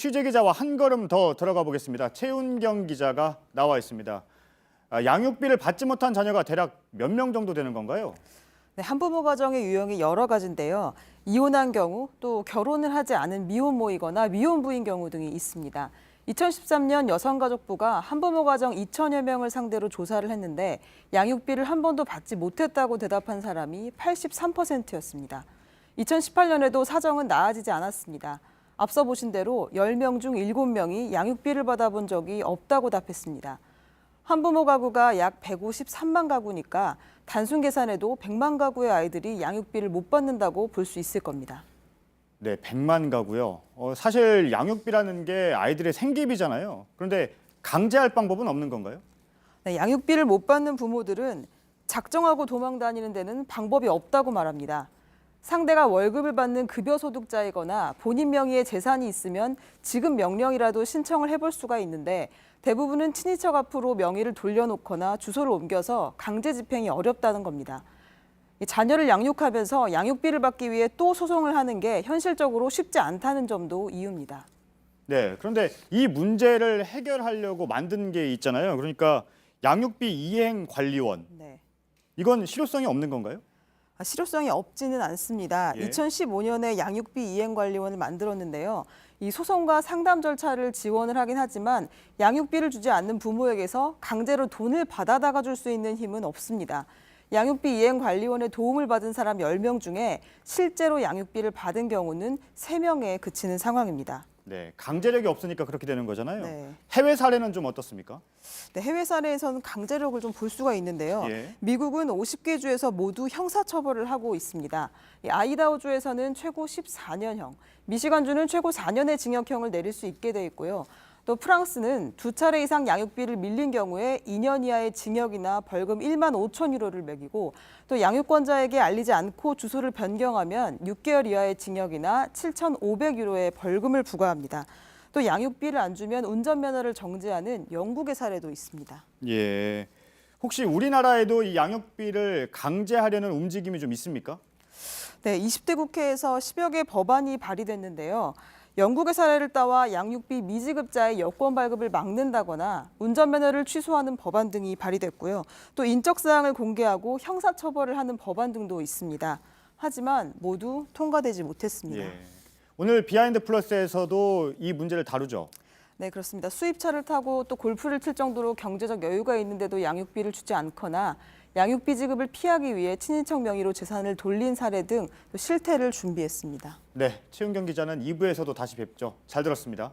취재 기자와 한 걸음 더 들어가 보겠습니다. 최은경 기자가 나와 있습니다. 양육비를 받지 못한 자녀가 대략 몇 명 정도 되는 건가요? 네, 한부모 가정의 유형이 여러 가지인데요. 이혼한 경우, 또 결혼을 하지 않은 미혼모이거나 미혼부인 경우 등이 있습니다. 2013년 여성가족부가 한부모 가정 2천여 명을 상대로 조사를 했는데 양육비를 한 번도 받지 못했다고 대답한 사람이 83%였습니다. 2018년에도 사정은 나아지지 않았습니다. 앞서 보신 대로 10명 중 7명이 양육비를 받아본 적이 없다고 답했습니다. 한부모 가구가 약 153만 가구니까 단순 계산해도 100만 가구의 아이들이 양육비를 못 받는다고 볼 수 있을 겁니다. 네, 100만 가구요. 사실 양육비라는 게 아이들의 생계비잖아요. 그런데 강제할 방법은 없는 건가요? 네, 양육비를 못 받는 부모들은 작정하고 도망 다니는 데는 방법이 없다고 말합니다. 상대가 월급을 받는 급여 소득자이거나 본인 명의의 재산이 있으면 지급 명령이라도 신청을 해볼 수가 있는데 대부분은 친인척 앞으로 명의를 돌려놓거나 주소를 옮겨서 강제 집행이 어렵다는 겁니다. 자녀를 양육하면서 양육비를 받기 위해 또 소송을 하는 게 현실적으로 쉽지 않다는 점도 이유입니다. 네, 그런데 이 문제를 해결하려고 만든 게 있잖아요. 그러니까 양육비 이행 관리원. 네. 이건 실효성이 없는 건가요? 실효성이 없지는 않습니다. 예. 2015년에 양육비 이행관리원을 만들었는데요. 이 소송과 상담 절차를 지원을 하긴 하지만 양육비를 주지 않는 부모에게서 강제로 돈을 받아다가 줄 수 있는 힘은 없습니다. 양육비 이행관리원의 도움을 받은 사람 10명 중에 실제로 양육비를 받은 경우는 3명에 그치는 상황입니다. 네, 강제력이 없으니까 그렇게 되는 거잖아요. 네. 해외 사례는 좀 어떻습니까? 네, 해외 사례에서는 강제력을 좀 볼 수가 있는데요. 예. 미국은 50개 주에서 모두 형사처벌을 하고 있습니다. 아이다호주에서는 최고 14년형, 미시간주는 최고 4년의 징역형을 내릴 수 있게 돼 있고요. 또 프랑스는 2차례 이상 양육비를 밀린 경우에 2년 이하의 징역이나 벌금 1만 5천 유로를 매기고 또 양육권자에게 알리지 않고 주소를 변경하면 6개월 이하의 징역이나 7,500유로의 벌금을 부과합니다. 또 양육비를 안 주면 운전면허를 정지하는 영국의 사례도 있습니다. 예. 혹시 우리나라에도 이 양육비를 강제하려는 움직임이 좀 있습니까? 네, 20대 국회에서 10여 개 법안이 발의됐는데요. 영국의 사례를 따와 양육비 미지급자의 여권 발급을 막는다거나 운전면허를 취소하는 법안 등이 발의됐고요. 또 인적사항을 공개하고 형사처벌을 하는 법안 등도 있습니다. 하지만 모두 통과되지 못했습니다. 예. 오늘 비하인드 플러스에서도 이 문제를 다루죠. 네, 그렇습니다. 수입차를 타고 또 골프를 칠 정도로 경제적 여유가 있는데도 양육비를 주지 않거나 양육비 지급을 피하기 위해 친인척 명의로 재산을 돌린 사례 등 실태를 준비했습니다. 네, 최은경 기자는 2부에서도 다시 뵙죠. 잘 들었습니다.